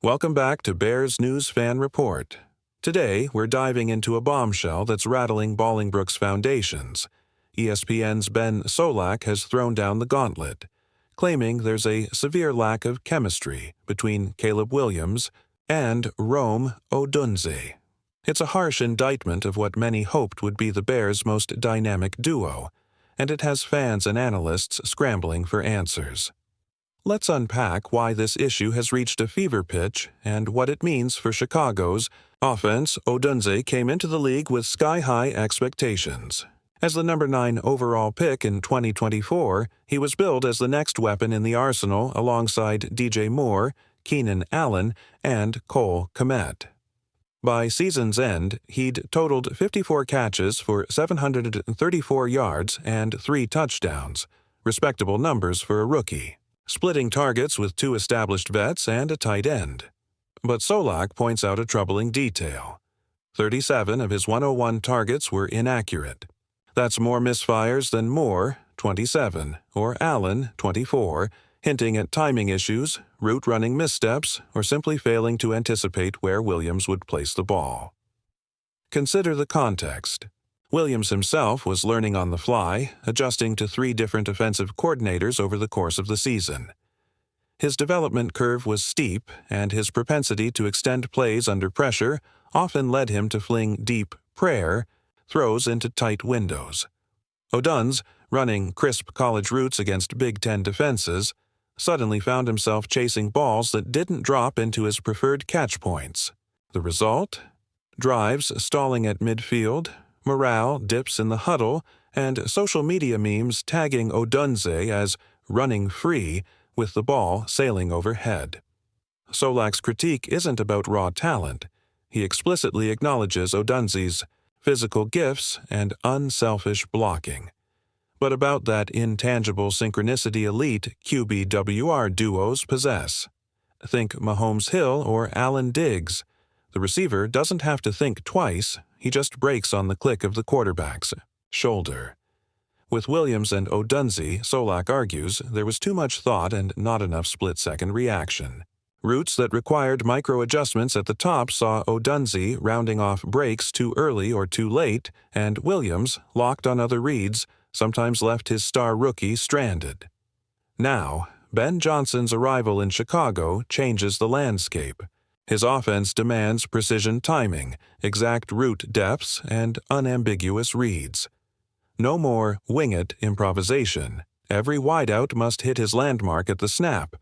Welcome back to Bears News Fan Report. Today, we're diving into a bombshell that's rattling Bolingbrook's foundations. ESPN's Ben Solak has thrown down the gauntlet, claiming there's a severe lack of chemistry between Caleb Williams and Rome Odunze. It's a harsh indictment of what many hoped would be the Bears' most dynamic duo, and it has fans and analysts scrambling for answers. Let's unpack why this issue has reached a fever pitch and what it means for Chicago's offense. Odunze came into the league with sky-high expectations. As the number 9 overall pick in 2024, he was billed as the next weapon in the arsenal alongside DJ Moore, Keenan Allen, and Cole Kmet. By season's end, he'd totaled 54 catches for 734 yards and 3 touchdowns, respectable numbers for a rookie, splitting targets with 2 established vets and a tight end. But Solak points out a troubling detail. 37 of his 101 targets were inaccurate. That's more misfires than Moore, 27, or Allen, 24, hinting at timing issues, route running missteps, or simply failing to anticipate where Williams would place the ball. Consider the context. Williams himself was learning on the fly, adjusting to 3 different offensive coordinators over the course of the season. His development curve was steep, and his propensity to extend plays under pressure often led him to fling deep prayer throws into tight windows. Odunze, running crisp college routes against Big Ten defenses, suddenly found himself chasing balls that didn't drop into his preferred catch points. The result? Drives stalling at midfield, morale dips in the huddle, and social media memes tagging Odunze as running free with the ball sailing overhead. Solak's critique isn't about raw talent. He explicitly acknowledges Odunze's physical gifts and unselfish blocking, but about that intangible synchronicity elite QB-WR duos possess. Think Mahomes-Hill or Allen Diggs. The receiver doesn't have to think twice, he just breaks on the click of the quarterback's shoulder. With Williams and Odunze, Solak argues, there was too much thought and not enough split-second reaction. Routes that required micro-adjustments at the top saw Odunze rounding off breaks too early or too late, and Williams, locked on other reads, sometimes left his star rookie stranded. Now, Ben Jonhson's arrival in Chicago changes the landscape. His offense demands precision timing, exact route depths, and unambiguous reads. No more wing-it improvisation. Every wideout must hit his landmark at the snap,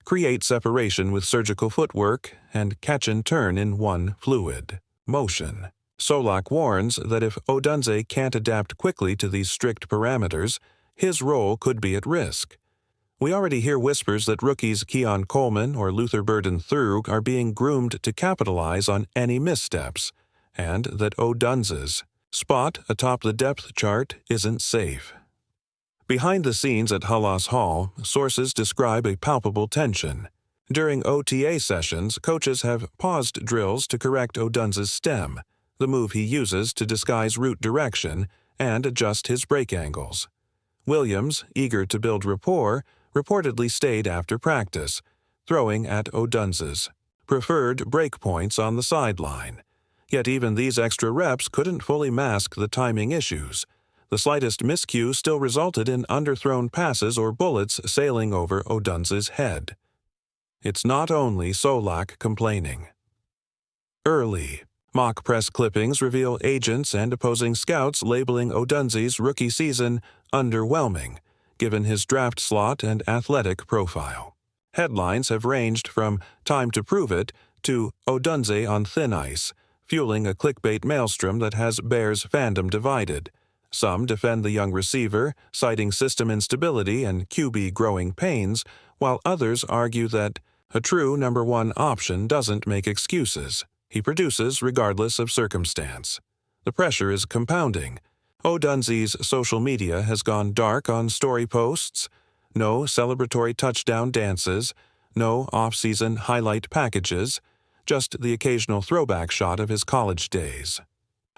create separation with surgical footwork, and catch and turn in one fluid motion. Solak warns that if Odunze can't adapt quickly to these strict parameters, his role could be at risk. We already hear whispers that rookies Keon Coleman or Luther Burden Thurg are being groomed to capitalize on any missteps, and that Odunze's spot atop the depth chart isn't safe. Behind the scenes at Halas Hall, sources describe a palpable tension. During OTA sessions, coaches have paused drills to correct Odunze's stem, the move he uses to disguise route direction and adjust his break angles. Williams, eager to build rapport, reportedly stayed after practice, throwing at Odunze's preferred break points on the sideline. Yet even these extra reps couldn't fully mask the timing issues. The slightest miscue still resulted in underthrown passes or bullets sailing over Odunze's head. It's not only Solak complaining. Early mock press clippings reveal agents and opposing scouts labeling Odunze's rookie season underwhelming, given his draft slot and athletic profile. Headlines have ranged from "Time to prove it" to "Odunze on thin ice," fueling a clickbait maelstrom that has Bears fandom divided. Some defend the young receiver, citing system instability and QB growing pains, while others argue that a true number 1 option doesn't make excuses. He produces regardless of circumstance. The pressure is compounding. Odunze's social media has gone dark on story posts, no celebratory touchdown dances, no off-season highlight packages, just the occasional throwback shot of his college days.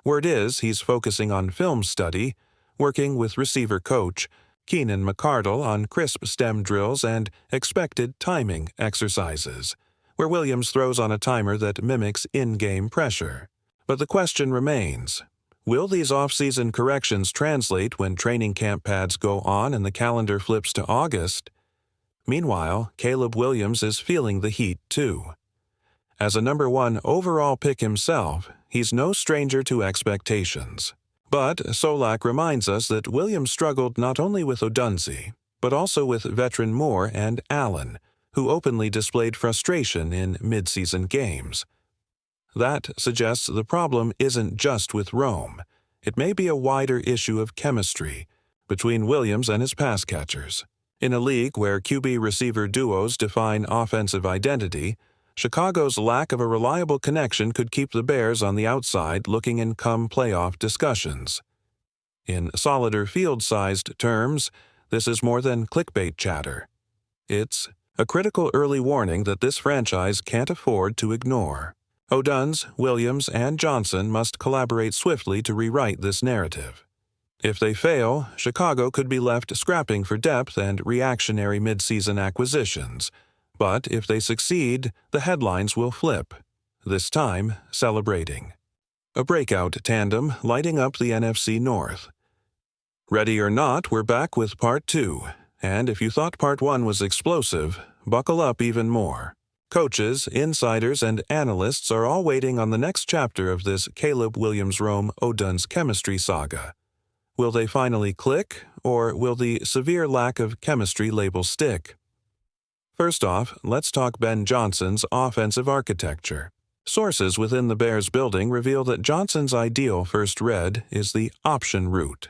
Word is he's focusing on film study, working with receiver coach Keenan McCardle on crisp stem drills and expected timing exercises, where Williams throws on a timer that mimics in-game pressure. But the question remains, will these off-season corrections translate when training camp pads go on and the calendar flips to August? Meanwhile, Caleb Williams is feeling the heat too. As a number 1 overall pick himself, he's no stranger to expectations. But Solak reminds us that Williams struggled not only with Odunze, but also with veteran Moore and Allen, who openly displayed frustration in mid-season games. That suggests the problem isn't just with Rome. It may be a wider issue of chemistry between Williams and his pass catchers. In a league where QB-receiver duos define offensive identity, Chicago's lack of a reliable connection could keep the Bears on the outside looking in come playoff discussions. In solider field-sized terms, this is more than clickbait chatter. It's a critical early warning that this franchise can't afford to ignore. Odunze, Williams, and Jonhson must collaborate swiftly to rewrite this narrative. If they fail, Chicago could be left scrapping for depth and reactionary midseason acquisitions. But if they succeed, the headlines will flip, this time celebrating. A breakout tandem lighting up the NFC North. Ready or not, we're back with Part 2, and if you thought Part 1 was explosive, buckle up even more. Coaches, insiders, and analysts are all waiting on the next chapter of this Caleb Williams-Rome Odunze chemistry saga. Will they finally click, or will the severe lack of chemistry label stick? First off, let's talk Ben Johnson's offensive architecture. Sources within the Bears building reveal that Johnson's ideal first read is the option route.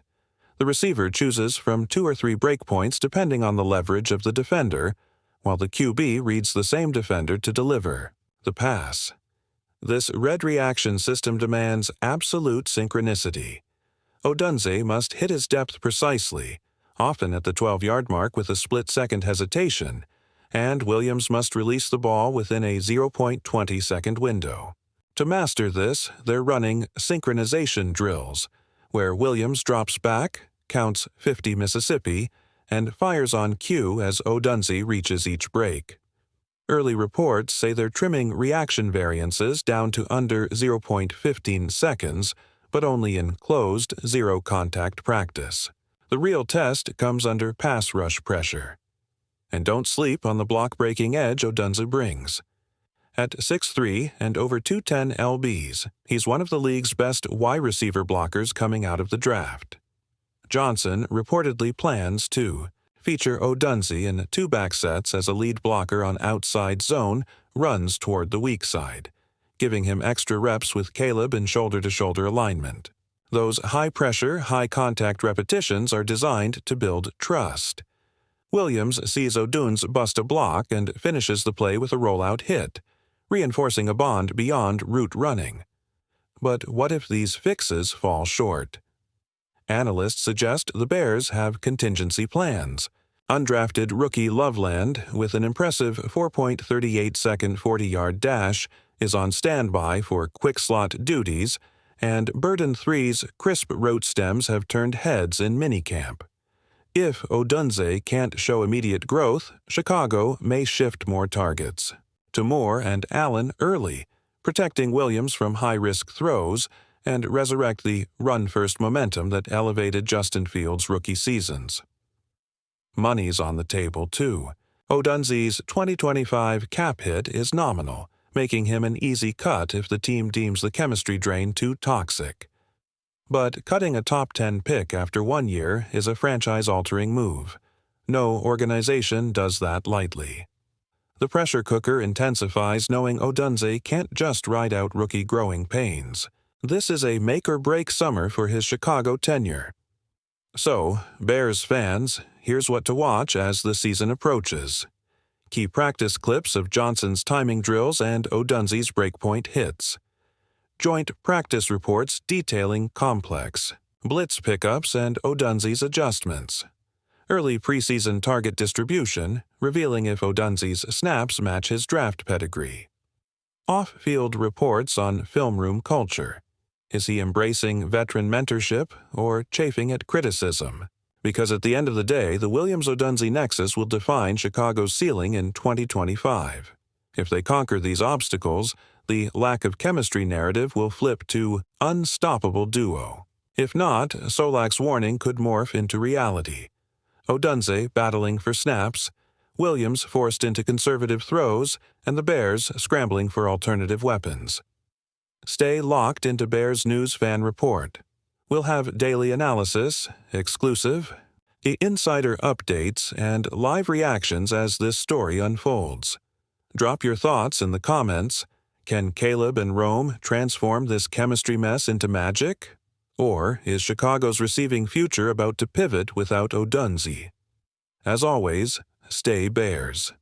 The receiver chooses from 2 or 3 breakpoints depending on the leverage of the defender, while the QB reads the same defender to deliver the pass. This read reaction system demands absolute synchronicity. Odunze must hit his depth precisely, often at the 12-yard mark with a split-second hesitation, and Williams must release the ball within a 0.20-second window. To master this, they're running synchronization drills, where Williams drops back, counts 50 Mississippi, and fires on cue as Odunze reaches each break. Early reports say they're trimming reaction variances down to under 0.15 seconds, but only in closed, zero-contact practice. The real test comes under pass rush pressure. And don't sleep on the block-breaking edge Odunze brings. At 6'3" and over 210 lbs, he's one of the league's best wide receiver blockers coming out of the draft. Jonhson reportedly plans to feature Odunze in 2 back sets as a lead blocker on outside zone runs toward the weak side, giving him extra reps with Caleb in shoulder-to-shoulder alignment. Those high-pressure, high-contact repetitions are designed to build trust. Williams sees Odunze bust a block and finishes the play with a rollout hit, reinforcing a bond beyond route running. But what if these fixes fall short? Analysts suggest the Bears have contingency plans. Undrafted rookie Loveland, with an impressive 4.38-second 40-yard dash, is on standby for quick-slot duties, and Burden 3's crisp rote stems have turned heads in minicamp. If Odunze can't show immediate growth, Chicago may shift more targets to Moore and Allen early, protecting Williams from high-risk throws, and resurrect the run-first momentum that elevated Justin Fields' rookie seasons. Money's on the table, too. Odunze's 2025 cap hit is nominal, making him an easy cut if the team deems the chemistry drain too toxic. But cutting a top 10 pick after 1 year is a franchise-altering move. No organization does that lightly. The pressure cooker intensifies knowing Odunze can't just ride out rookie growing pains. This is a make-or-break summer for his Chicago tenure. So, Bears fans, here's what to watch as the season approaches. Key practice clips of Johnson's timing drills and Odunze's breakpoint hits. Joint practice reports detailing complex blitz pickups and Odunze's adjustments. Early preseason target distribution, revealing if Odunze's snaps match his draft pedigree. Off-field reports on film room culture. Is he embracing veteran mentorship or chafing at criticism? Because at the end of the day, the Williams-Odunze nexus will define Chicago's ceiling in 2025. If they conquer these obstacles, the lack of chemistry narrative will flip to unstoppable duo. If not, Solak's warning could morph into reality. Odunze battling for snaps, Williams forced into conservative throws, and the Bears scrambling for alternative weapons. Stay locked into Bears News Fan Report. We'll have daily analysis, exclusive, insider updates, and live reactions as this story unfolds. Drop your thoughts in the comments. Can Caleb and Rome transform this chemistry mess into magic? Or is Chicago's receiving future about to pivot without Odunze? As always, stay Bears.